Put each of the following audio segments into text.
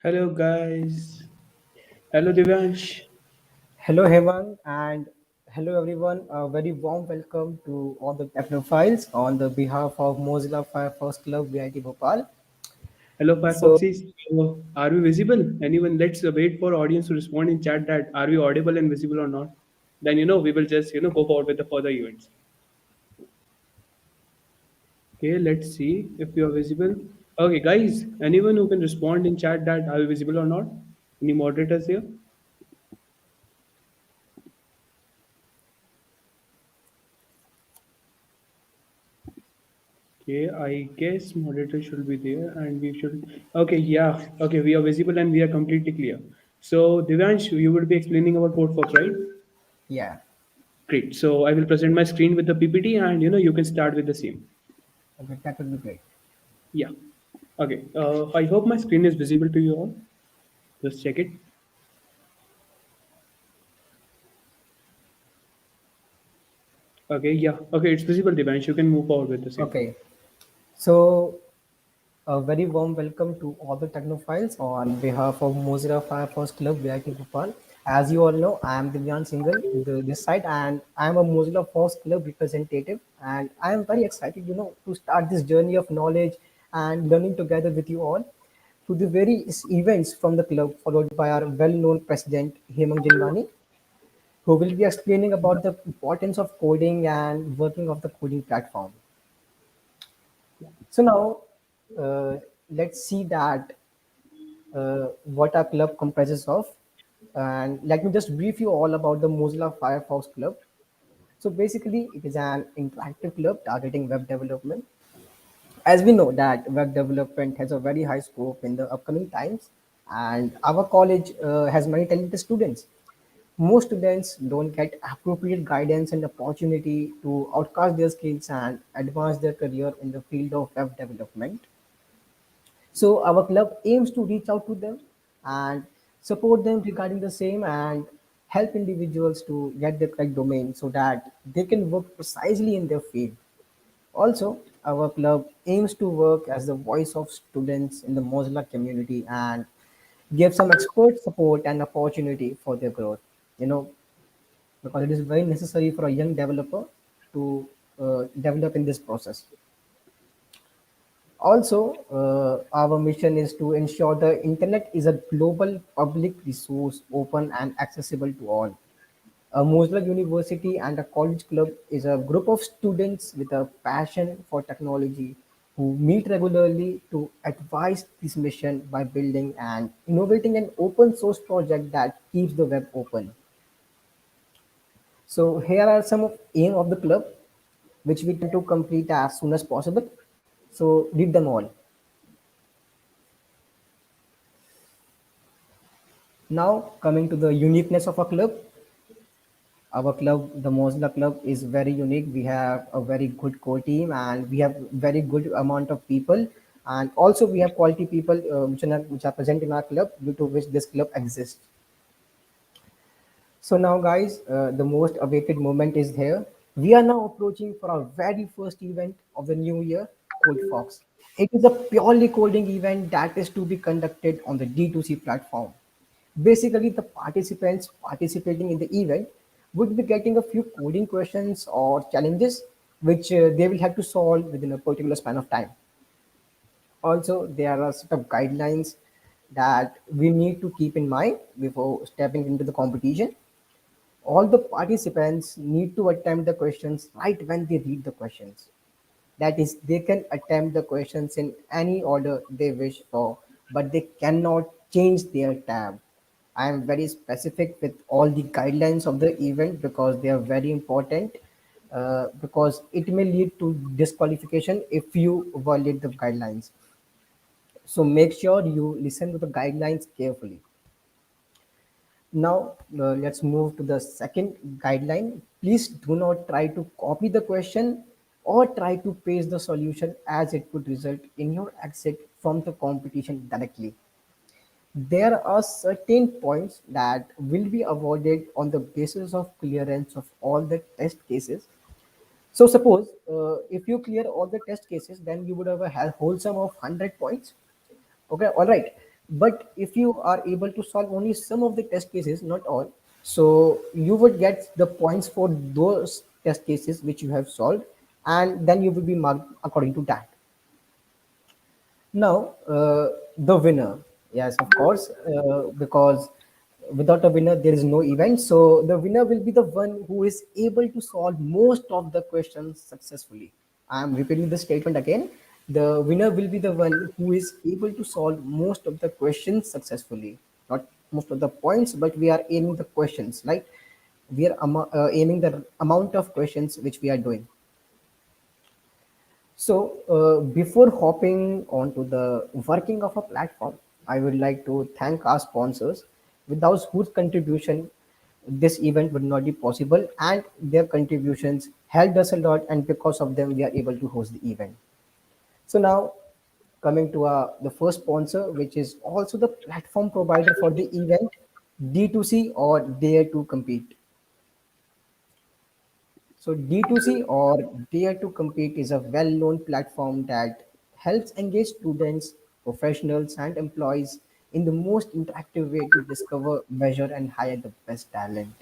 Hello, guys. Hello, Divyansh. Hello, Hemang, and hello, everyone. A very warm welcome to all the technophiles on the behalf of Mozilla Firefox Club VIT-Bhopal. Hello, So, Firefoxies. Are we visible? Anyone? Let's wait for audience to respond in chat that are we audible and visible or not. Then we will just go forward with the further events. Okay, let's see if you are visible. Okay, guys. Anyone who can respond in chat that are we visible or not? Any moderators here? Okay, I guess moderator should be there and we should. Okay, yeah. Okay, we are visible and we are completely clear. So, Divyansh, you will be explaining about CodeFox, right? yeah, Great. So I will present my screen with the PPT and you can start with the same. okay, that would be great. Yeah. Okay. I hope my screen is visible to you all. Just check it. Okay. Yeah. Okay. It's visible, Divansh. You can move forward with the same. Okay, so a very warm welcome to all the technophiles on behalf of Mozilla Firefox Club VIT-Bhopal. As you all know, I am Divyan Singhal, this side, and I am a Mozilla Firefox Club representative. And I am very excited, to start this journey of knowledge and learning together with you all to the various events from the club, followed by our well-known president, Hemang Jinwani, who will be explaining about the importance of coding and working of the coding platform. So now, let's see that what our club comprises of. And let me just brief you all about the Mozilla Firefox Club. So basically, it is an interactive club targeting web development. As we know that web development has a very high scope in the upcoming times, and our college has many talented students. Most students don't get appropriate guidance and opportunity to outcast their skills and advance their career in the field of web development. So our club aims to reach out to them and support them regarding the same and help individuals to get the correct domain so that they can work precisely in their field. Also, our club aims to work as the voice of students in the Mozilla community and give some expert support and opportunity for their growth. You know, because it is very necessary for a young developer to develop in this process. Also, our mission is to ensure the internet is a global public resource, open and accessible to all. A Mozilla University and a college club is a group of students with a passion for technology who meet regularly to advise this mission by building and innovating an open source project that keeps the web open. So here are some of aim of the club, which we tend to complete as soon as possible. So read them all. Now coming to the uniqueness of a club, our club, the Mozilla Club, is very unique. We have a very good core team, and we have very good amount of people, and also we have quality people which are present in our club, due to which this club exists. So now, guys, the most awaited moment is here. We are now approaching for our very first event of the new year, CodeFox. It is a purely coding event that is to be conducted on the D2C platform. Basically, the participants participating in the event would be getting a few coding questions or challenges which they will have to solve within a particular span of time. Also, there are set of guidelines that we need to keep in mind before stepping into the competition. All the participants need to attempt the questions right when they read the questions. That is, they can attempt the questions in any order they wish for, but they cannot change their tab. I am very specific with all the guidelines of the event because they are very important. Because it may lead to disqualification if you violate the guidelines. So make sure you listen to the guidelines carefully. Now, let's move to the second guideline. Please do not try to copy the question or try to paste the solution, as it could result in your exit from the competition directly. There are certain points that will be avoided on the basis of clearance of all the test cases. So suppose if you clear all the test cases, then you would have a wholesome of 100 points. Okay, all right. But if you are able to solve only some of the test cases, not all, so you would get the points for those test cases which you have solved, and then you will be marked according to that. Now, the winner. Yes, of course, because without a winner, there is no event. So, the winner will be the one who is able to solve most of the questions successfully. I am repeating the statement again. The winner will be the one who is able to solve most of the questions successfully. Not most of the points, but we are aiming the questions, right? We are aiming the amount of questions which we are doing. So, before hopping onto the working of a platform, I would like to thank our sponsors, without whose contribution this event would not be possible, and their contributions helped us a lot, and because of them, we are able to host the event. So, now coming to the first sponsor, which is also the platform provider for the event, D2C or Dare to Compete. So D2C or Dare to Compete is a well-known platform that helps engage students, professionals, and employees in the most interactive way to discover, measure, and hire the best talent.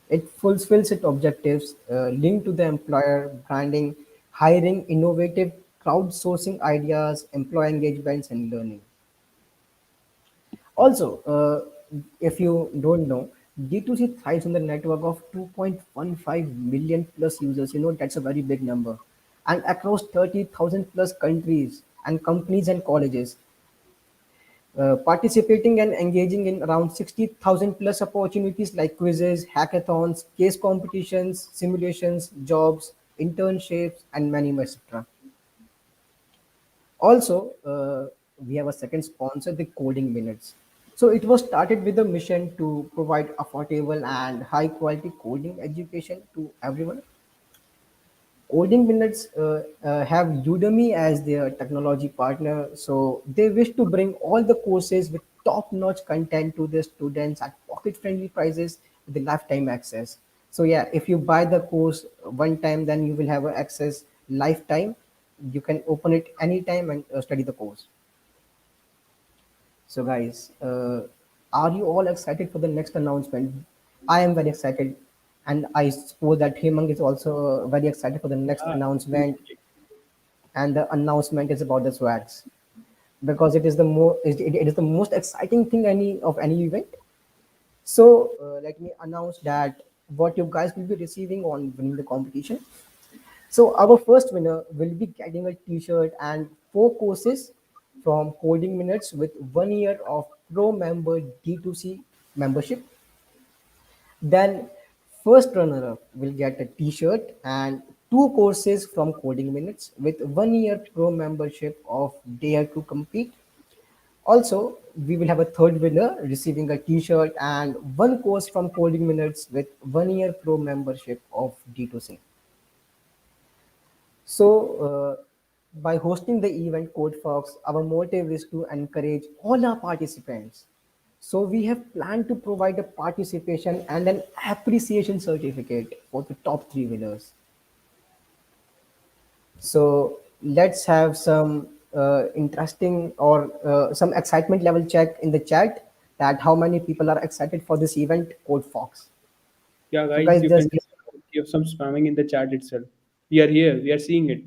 It fulfills its objectives linked to the employer branding, hiring, innovative crowdsourcing ideas, employee engagements, and learning. Also, if you don't know, D2C thrives on the network of 2.15 million plus users. You know, that's a very big number. And across 30,000 plus countries and companies and colleges, participating and engaging in around 60,000 plus opportunities like quizzes, hackathons, case competitions, simulations, jobs, internships, and many more, etc. Also, we have a second sponsor, the Coding Minutes. So it was started with a mission to provide affordable and high quality coding education to everyone. Coding Minutes have Udemy as their technology partner, so they wish to bring all the courses with top-notch content to the students at pocket-friendly prices with the lifetime access. So yeah, if you buy the course one time, then you will have access lifetime. You can open it anytime and study the course. So, guys, are you all excited for the next announcement? I am very excited, and I suppose that Hemang is also very excited for the next Yeah, announcement. absolutely. And the announcement is about the swags because it is the most exciting thing any event. So, let me announce that what you guys will be receiving on winning the competition. So our first winner will be getting a T-shirt and 4 courses from Coding Minutes with 1 year of pro member D2C membership. Then first runner-up will get a T-shirt and 2 courses from Coding Minutes with 1 year pro membership of Dare to Compete. Also, we will have a third winner receiving a T-shirt and 1 course from Coding Minutes with 1 year pro membership of D2C. So, by hosting the event CodeFox, our motive is to encourage all our participants. So, we have planned to provide a participation and an appreciation certificate for the top 3 winners. So, let's have some interesting or some excitement level check in the chat that how many people are excited for this event, CodeFox. Yeah, So, guys, guys, you just can just give some spamming in the chat itself. We are here. We are seeing it.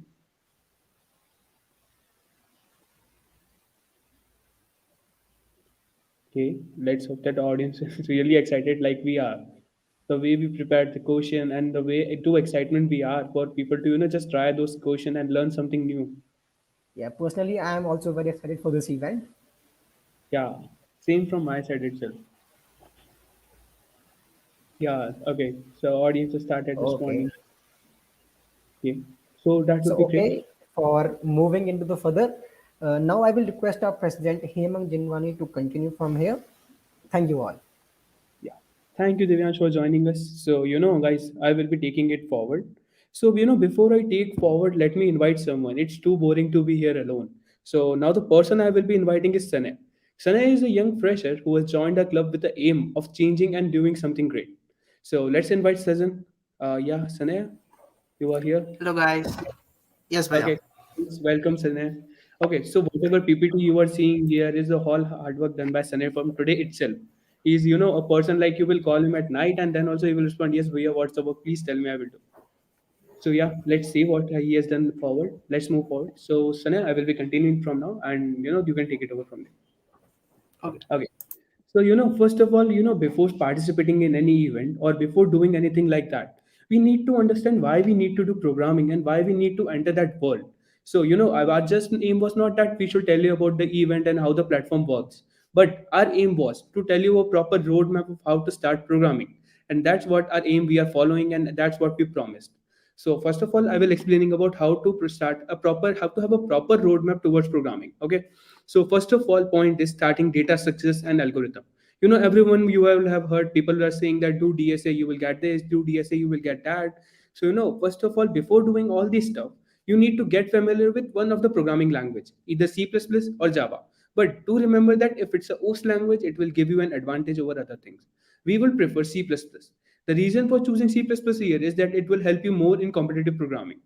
Okay, let's hope that the audience is really excited like we are. The way we prepared the question and the way to excitement we are for people to just try those question and learn something new. yeah, personally, I am also very excited for this event. Yeah, same from my side itself. Yeah, okay. So audience started Okay. responding. Okay, so that would So, be great. okay, for moving into the further, now I will request our President Hemang Jinwani to continue from here. Thank you all. Yeah. Thank you, Divyansh, for joining us. So, guys, I will be taking it forward. So, before I take forward, let me invite someone. It's too boring to be here alone. So, now the person I will be inviting is Sanay. Sanay is a young fresher who has joined our club with the aim of changing and doing something great. So, let's invite Sajan. Yeah, Sanay, you are here. Hello guys. Yes, Bhaiya. Okay, please welcome Sanay. Okay, so whatever PPT you are seeing here is a whole hard work done by Sunny from today itself. He's, a person like you will call him at night and then also he will respond, yes, via WhatsApp, or please tell me, I will do. So yeah, let's see what he has done forward. Let's move forward. So Sunny, I will be continuing from now and you can take it over from there. Okay. Okay. So, first of all, before participating in any event or before doing anything like that, we need to understand why we need to do programming and why we need to enter that world. So, our just aim was not that we should tell you about the event and how the platform works, but our aim was to tell you a proper roadmap of how to start programming. And that's what our aim we are following, and that's what we promised. So first of all, I will explaining about how to have a proper roadmap towards programming. Okay. So first of all, point is starting data structures and algorithm. Everyone you will have heard people are saying that do DSA, you will get this, do DSA, you will get that. So first of all, before doing all this stuff, you need to get familiar with one of the programming language, either C++ or Java. But do remember that if it's a OS language, it will give you an advantage over other things. We will prefer C++. The reason for choosing C++ here is that it will help you more in competitive programming.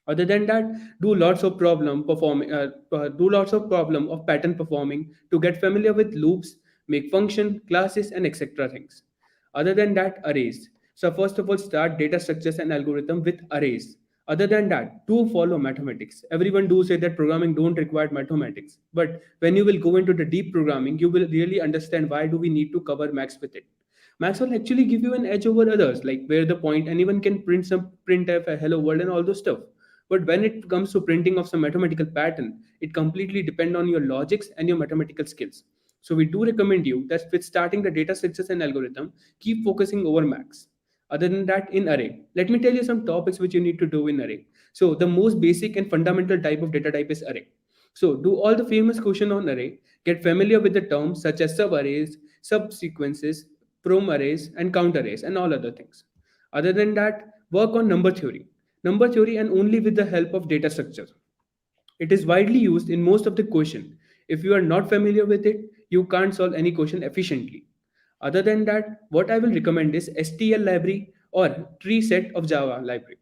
Other than that, do lots of problem of pattern performing to get familiar with loops, make function, classes, and etc. things. Other than that, arrays. So first of all, start data structures and algorithm with arrays. Other than that, do follow mathematics. Everyone do say that programming don't require mathematics, but when you will go into the deep programming, you will really understand why do we need to cover max with it. Max will actually give you an edge over others, like where the point anyone can print some printf, a hello world, and all those stuff. But when it comes to printing of some mathematical pattern, it completely depends on your logics and your mathematical skills. So we do recommend you that with starting the data structures and algorithm, keep focusing over max. Other than that, in array, let me tell you some topics which you need to do in array. So the most basic and fundamental type of data type is array. So do all the famous question on array, get familiar with the terms such as subarrays, subsequences, prom arrays, and count arrays, and all other things. Other than that, work on number theory, and only with the help of data structure. It is widely used in most of the question. If you are not familiar with it, you can't solve any question efficiently. Other than that, what I will recommend is STL library or tree set of Java library.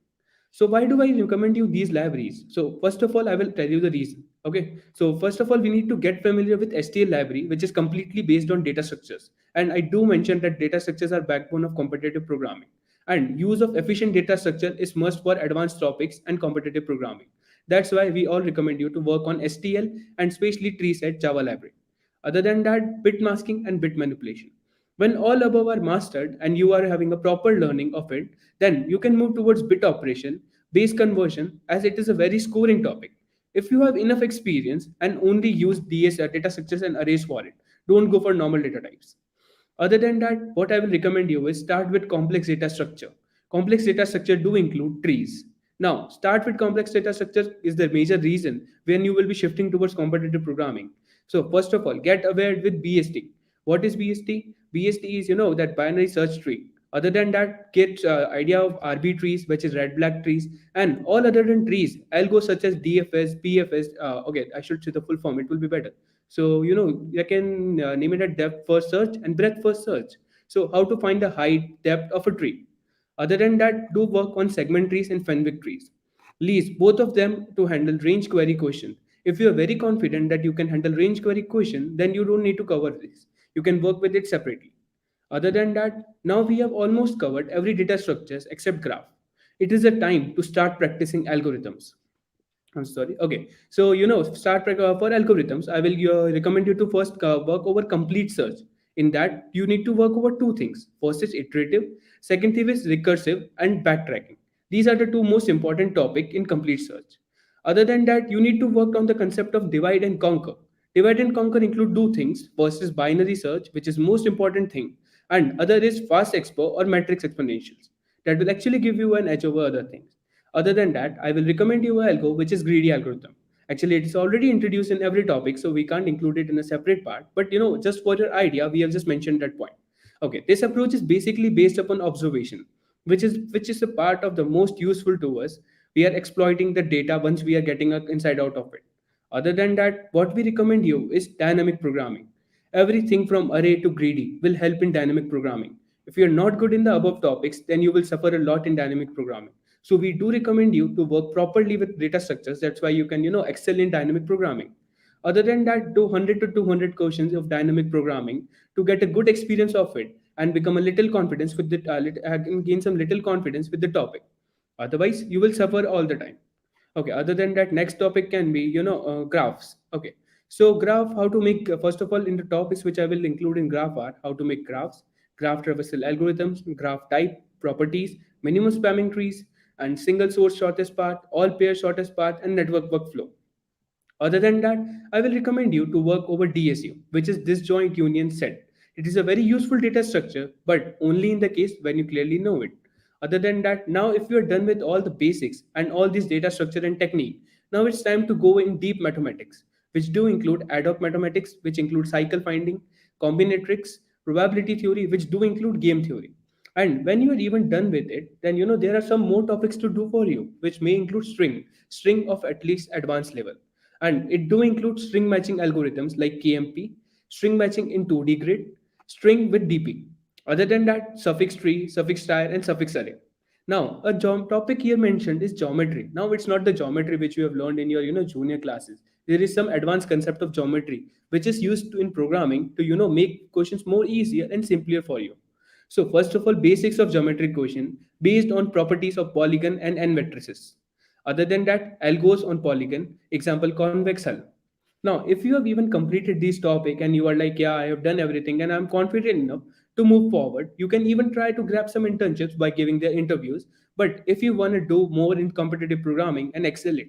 So why do I recommend you these libraries? So first of all, I will tell you the reason. Okay. So first of all, we need to get familiar with STL library, which is completely based on data structures. And I do mention that data structures are backbone of competitive programming. And use of efficient data structure is must for advanced topics and competitive programming. That's why we all recommend you to work on STL and especially tree set Java library. Other than that, bit masking and bit manipulation. When all above are mastered and you are having a proper learning of it, then you can move towards bit operation, base conversion, as it is a very scoring topic. If you have enough experience and only use DS data structures and arrays for it, don't go for normal data types. Other than that, what I will recommend you is start with complex data structure. Complex data structure do include trees. Now, start with complex data structure is the major reason when you will be shifting towards competitive programming. So, first of all, get aware with BST. What is BST? BST is that binary search tree. Other than that, get idea of RB trees, which is red black trees, and all other than trees, algos such as DFS, PFS. Okay, I should say the full form. It will be better. So you can name it a depth first search and breadth first search. So how to find the height, depth of a tree. Other than that, do work on segment trees and Fenwick trees. Lease both of them to handle range query question. If you are very confident that you can handle range query question, then you don't need to cover this. You can work with it separately. Other than that, now we have almost covered every data structures except graph. It is a time to start practicing algorithms. I'm sorry. Okay. So, for algorithms, I will recommend you to first work over complete search. In that, you need to work over two things. First is iterative, second thing is recursive and backtracking. These are the two most important topic in complete search. Other than that, you need to work on the concept of divide and conquer. Divide and conquer include two things. First is binary search, which is most important thing, and other is fast expo or matrix exponentials. That will actually give you an edge over other things. Other than that, I will recommend you a algo which is greedy algorithm. Actually, it is already introduced in every topic, so we can't include it in a separate part. But just for your idea, we have just mentioned that point. Okay, this approach is basically based upon observation, which is a part of the most useful to us. We are exploiting the data once we are getting a inside out of it. Other than that, what we recommend you is dynamic programming. Everything from array to greedy will help in dynamic programming. If you're not good in the above topics, then you will suffer a lot in dynamic programming. So we do recommend you to work properly with data structures. That's why you can, excel in dynamic programming. Other than that, do 100 to 200 questions of dynamic programming to get a good experience of it and become a little confidence with the and gain some little confidence with the topic. Otherwise, you will suffer all the time. Okay, other than that, next topic can be, graphs. Okay, so graph, how to make, first of all, in the topics which I will include in graph are how to make graphs, graph traversal algorithms, graph type, properties, minimum spamming trees, and single source shortest path, all pair shortest path, and network workflow. Other than that, I will recommend you to work over DSU, which is disjoint union set. It is a very useful data structure, but only in the case when you clearly know it. Other than that, now if you are done with all the basics and all this data structure and technique, now it's time to go in deep mathematics, which do include ad hoc mathematics, which include cycle finding, combinatorics, probability theory, which do include game theory. And when you are even done with it, then there are some more topics to do for you, which may include string of at least advanced level. And it do include string matching algorithms like KMP, string matching in 2D grid, string with DP. Other than that, suffix tree, suffix tier, and suffix array. Now, a topic here mentioned is geometry. Now, it's not the geometry which you have learned in your junior classes. There is some advanced concept of geometry which is used in programming to make questions more easier and simpler for you. So first of all, basics of geometric equation based on properties of polygon and n matrices. Other than that, algos on polygon, example convex hull. Now, if you have even completed this topic and you are like, yeah, I have done everything and I'm confident enough to move forward, you can even try to grab some internships by giving their interviews. But if you want to do more in competitive programming and excel it,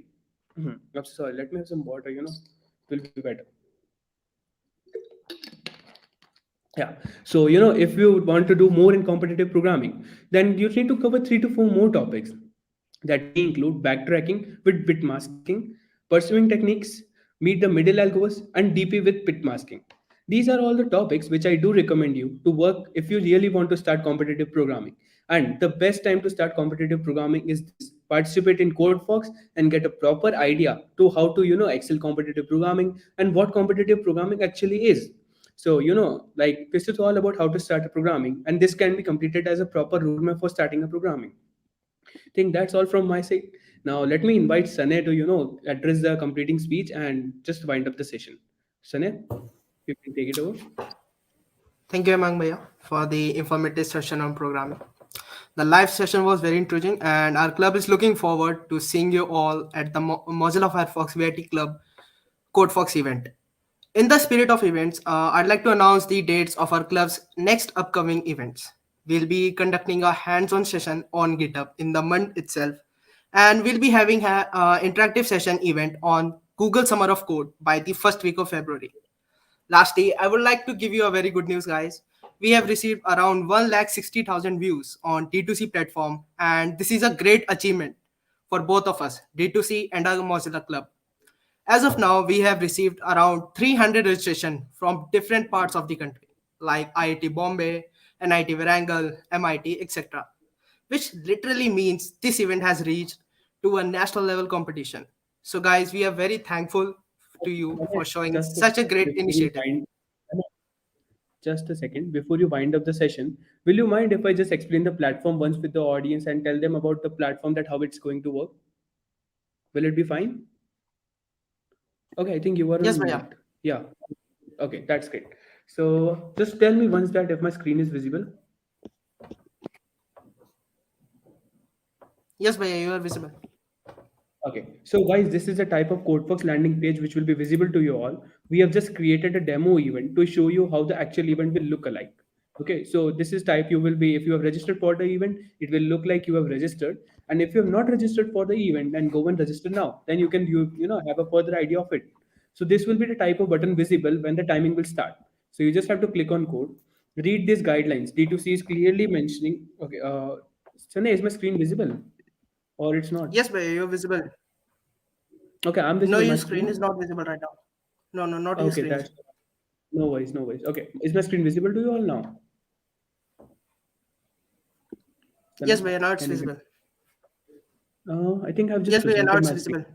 I'm sorry, let me have some water, will be better. Yeah. So, if you want to do more in competitive programming, then you need to cover 3 to 4 more topics that may include backtracking with bit masking, pursuing techniques, meet the middle algos, and DP with bit masking. These are all the topics which I do recommend you to work if you really want to start competitive programming. And the best time to start competitive programming is this. Participate in CodeFox and get a proper idea to how to, excel competitive programming and what competitive programming actually is. So, like this is all about how to start a programming, and this can be completed as a proper roadmap for starting a programming. I think that's all from my side. Now, let me invite Sane to, address the completing speech and just wind up the session. Sane, you can take it over. Thank you, Amang Bhaiya, for the informative session on programming. The live session was very intriguing, and our club is looking forward to seeing you all at the Mozilla Firefox VIT Club CodeFox event. In the spirit of events, I'd like to announce the dates of our club's next upcoming events. We'll be conducting a hands-on session on GitHub in the month itself, and we'll be having an interactive session event on Google Summer of Code by the first week of February. Lastly, I would like to give you a very good news, guys. We have received around 160,000 views on D2C platform, and this is a great achievement for both of us, D2C and our Mozilla Club. As of now, we have received around 300 registration from different parts of the country, like IIT Bombay, NIT Varangal, MIT, etc., which literally means this event has reached to a national level competition. So, guys, we are very thankful to you Sane, for showing just a such a second great before you initiative. wind. Just a second before you wind up the session. Will you mind if I just explain the platform once with the audience and tell them about the platform that how it's going to work? Will it be fine? Okay, I think you are Yes, on Bhaiya. mute. Yeah. Okay, that's great. So just tell me once that if my screen is visible. Yes, Bhaiya, you are visible. Okay, so guys, this is a type of CodeFox landing page which will be visible to you all. We have just created a demo event to show you how the actual event will look alike. Okay, so this is type you will be, if you have registered for the event, it will look like you have registered. And if you have not registered for the event, then go and register now. Then you can have a further idea of it. So this will be the type of button visible when the timing will start. So you just have to click on code, read these guidelines. D2C is clearly mentioning. Okay, Sanay, is my screen visible or it's not? Yes, Bhaiya, you're visible. Okay, I'm No, visible. My your screen is screen. not visible right now. No, no, not your Okay, screen. that's no worries, no worries. Okay, is my screen visible to you all now? Yes, Sanay, Bhaiya, now it's can you hear? visible. I think I've just Yes, Bhaiya, now presented it's my screen. visible.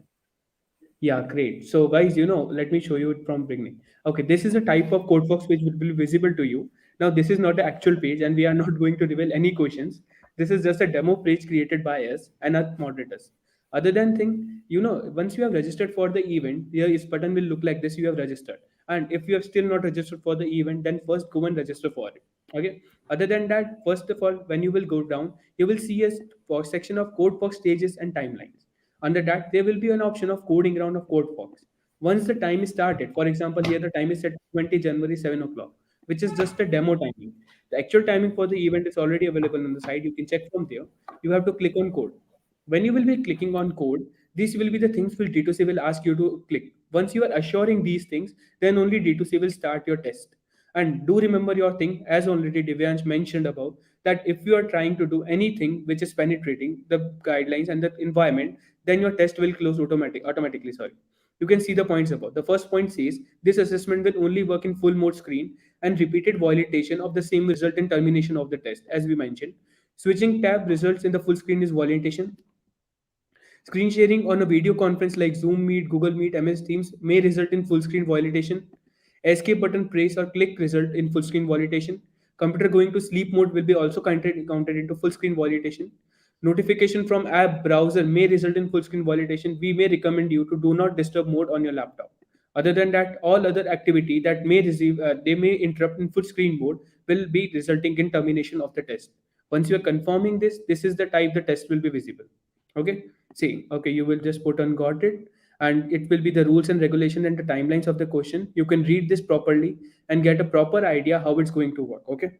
Yeah, great. So, guys, let me show you it from beginning. Okay, this is a type of code box which will be visible to you. Now, this is not the actual page, and we are not going to reveal any questions. This is just a demo page created by us and our moderators. Other than thing, once you have registered for the event, here is button will look like this. You have registered, and if you have still not registered for the event, then first go and register for it. Okay. Other than that, first of all, when you will go down, you will see a section of code for stages and timelines. Under that, there will be an option of coding round of CodeFox. Once the time is started, for example, here the time is set 20 January 7 o'clock, which is just a demo timing. The actual timing for the event is already available on the site. You can check from there. You have to click on code. When you will be clicking on code, these will be the things will D2C will ask you to click. Once you are assuring these things, then only D2C will start your test. And do remember your thing, as already Divyansh mentioned about, that if you are trying to do anything which is penetrating the guidelines and the environment, then your test will close automatically. Sorry. You can see the points above. The first point says this assessment will only work in full mode screen, and repeated violation of the same result in termination of the test, as we mentioned. Switching tab results in the full screen is violation. Screen sharing on a video conference like Zoom Meet, Google Meet, MS Teams may result in full screen violation. Escape button press or click result in full screen violation. Computer going to sleep mode will be also counted into full screen violation. Notification from app browser may result in full screen violation. We may recommend you to do not disturb mode on your laptop. Other than that, all other activity that may receive they may interrupt in full screen mode will be resulting in termination of the test. Once you are confirming this is the type the test will be visible. Okay, see, okay, you will just put on got it, and it will be the rules and regulation and the timelines of the question. You can read this properly and get a proper idea how it's going to work. Okay.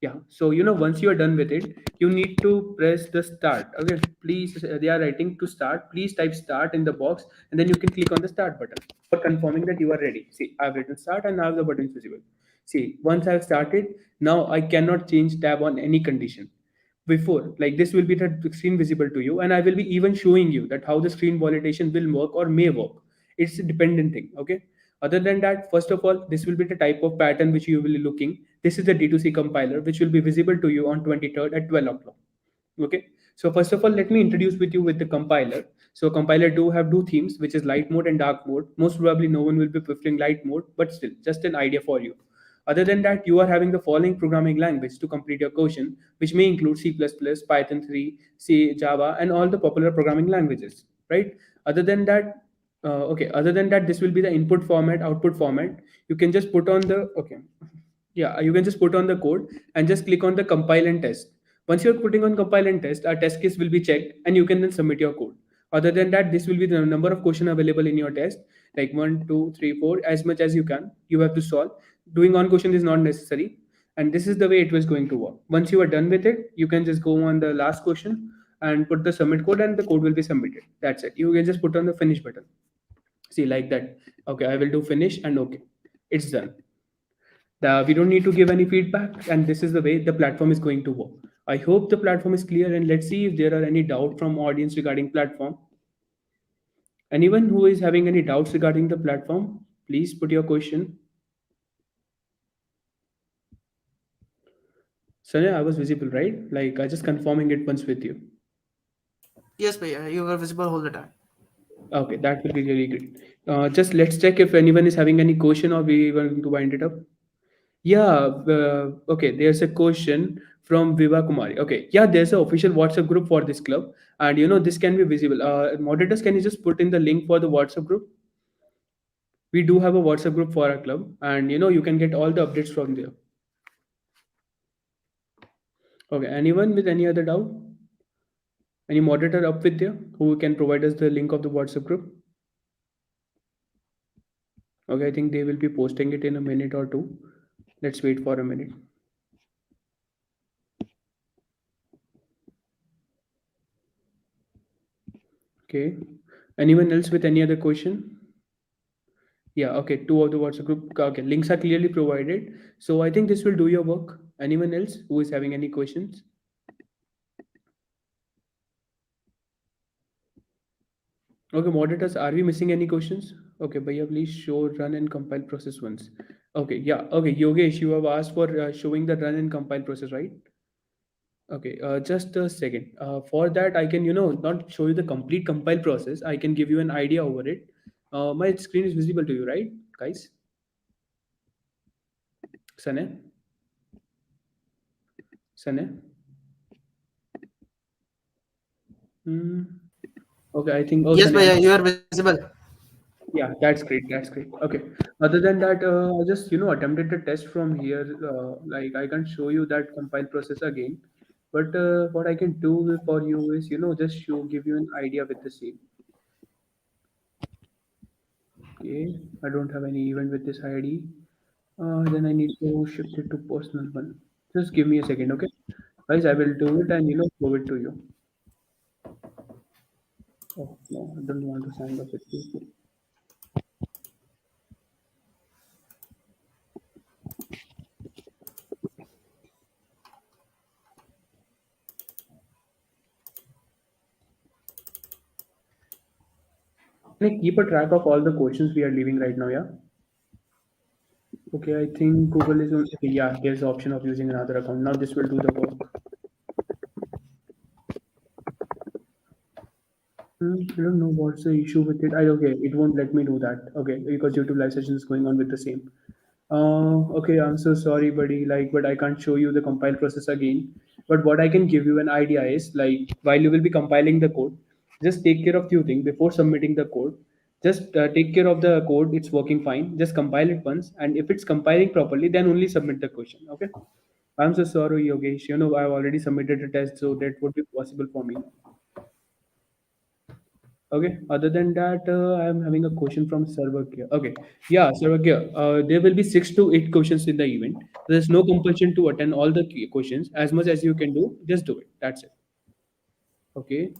Yeah, so once you are done with it, you need to press the start. Okay, please, they are writing to start. Please type start in the box, and then you can click on the start button for confirming that you are ready. See, I've written start, and now the button is visible. See, once I've started, now I cannot change tab on any condition. Before, like this will be the screen visible to you, and I will be even showing you that how the screen validation will work or may work. It's a dependent thing. Okay. Other than that, first of all, this will be the type of pattern which you will be looking. This is the D2C compiler, which will be visible to you on 23rd at 12 o'clock. Okay. So first of all, let me introduce with you with the compiler. So compiler do have two themes, which is light mode and dark mode. Most probably no one will be preferring light mode, but still, just an idea for you. Other than that, you are having the following programming language to complete your question, which may include C++, Python 3, C, Java, and all the popular programming languages, right? Other than that, Other than that, this will be the input format, output format. You can just put on the, okay. Yeah, you can just put on the code and just click on the compile and test. Once you're putting on compile and test, our test case will be checked and you can then submit your code. Other than that, this will be the number of question available in your test, like 1, 2, 3, 4, as much as you can. You have to solve. Doing on question is not necessary. And this is the way it was going to work. Once you are done with it, you can just go on the last question and put the submit code and the code will be submitted. That's it. You can just put on the finish button. See, like that. Okay, I will do finish and okay. It's done. We don't need to give any feedback, and this is the way the platform is going to work. I hope the platform is clear, and let's see if there are any doubt from audience regarding platform. Anyone who is having any doubts regarding the platform, please put your question. Sanya, I was visible, right? Like I just confirming it once with you. Yes, Bhaiya, you were visible all the time. Okay, that will be really great. Just let's check if anyone is having any question or we are going to wind it up. Yeah, okay. There's a question from Viva Kumari. Okay, yeah, there's an official WhatsApp group for this club, and this can be visible. Moderators, can you just put in the link for the WhatsApp group? We do have a WhatsApp group for our club, and you can get all the updates from there. Okay, anyone with any other doubt? Any moderator up with there who can provide us the link of the WhatsApp group? Okay, I think they will be posting it in a minute or two. Let's wait for a minute. Okay. Anyone else with any other question? Yeah, okay. Two of the WhatsApp group. Okay, links are clearly provided. So I think this will do your work. Anyone else who is having any questions? Okay, moderators, are we missing any questions? Okay, Bhaiya, please show run and compile process once. Okay, yeah. Okay, Yogesh, you have asked for showing the run and compile process, right? Okay, just a second. For that, I can, not show you the complete compile process. I can give you an idea over it. My screen is visible to you, right, guys? Sane? Sane? Hmm. Okay, I think. Oh, Yes, Sunny, Bhaiya, you are visible. yeah, that's great. That's great. Okay. Other than that, I just attempted the test from here. Like I can show you that compile process again, but what I can do for you is just give you an idea with the same. Okay. I don't have any event with this ID. Then I need to shift it to personal one. Just give me a second, okay? Guys, I will do it and show it to you. Oh no, I don't want to sign up with you. Can I keep a track of all the questions we are leaving right now? Yeah. Okay, I think Google is on. Okay, yeah, there's the option of using another account. Now this will do the work. I don't know what's the issue with it. Okay, it won't let me do that. Okay, because YouTube live session is going on with the same. Okay, I'm so sorry, buddy. Like, but I can't show you the compile process again. But what I can give you an idea is like while you will be compiling the code, just take care of few things before submitting the code. Just take care of the code. It's working fine. Just compile it once, and if it's compiling properly, then only submit the question. Okay. I'm so sorry, Yogesh. I've already submitted a test, so that would be possible for me. Okay. Other than that, I'm having a question from Sarvakya. Okay. Yeah, Sarvakya. There will be 6 to 8 questions in the event. There's no compulsion to attend all the questions. As much as you can do, just do it. That's it. Okay.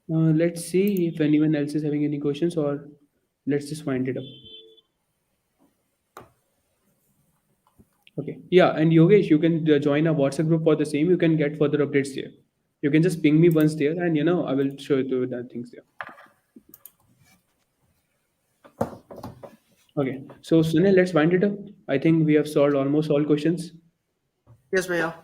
Let's see if anyone else is having any questions, or let's just wind it up. Okay. Yeah, and Yogesh, you can join a WhatsApp group for the same. You can get further updates there. You can just ping me once there, and I will show you the things there. Okay. So Sunil, let's wind it up. I think we have solved almost all questions. Yes, Bhaiya.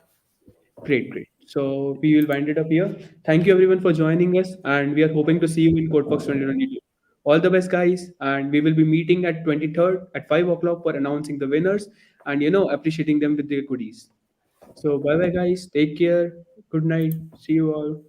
Great, great. So we will wind it up here. Thank you everyone for joining us, and we are hoping to see you in CodeFox 2022. All the best, guys, and we will be meeting at 23rd at 5 o'clock for announcing the winners and appreciating them with their goodies. So bye bye, guys. Take care. Good night. See you all.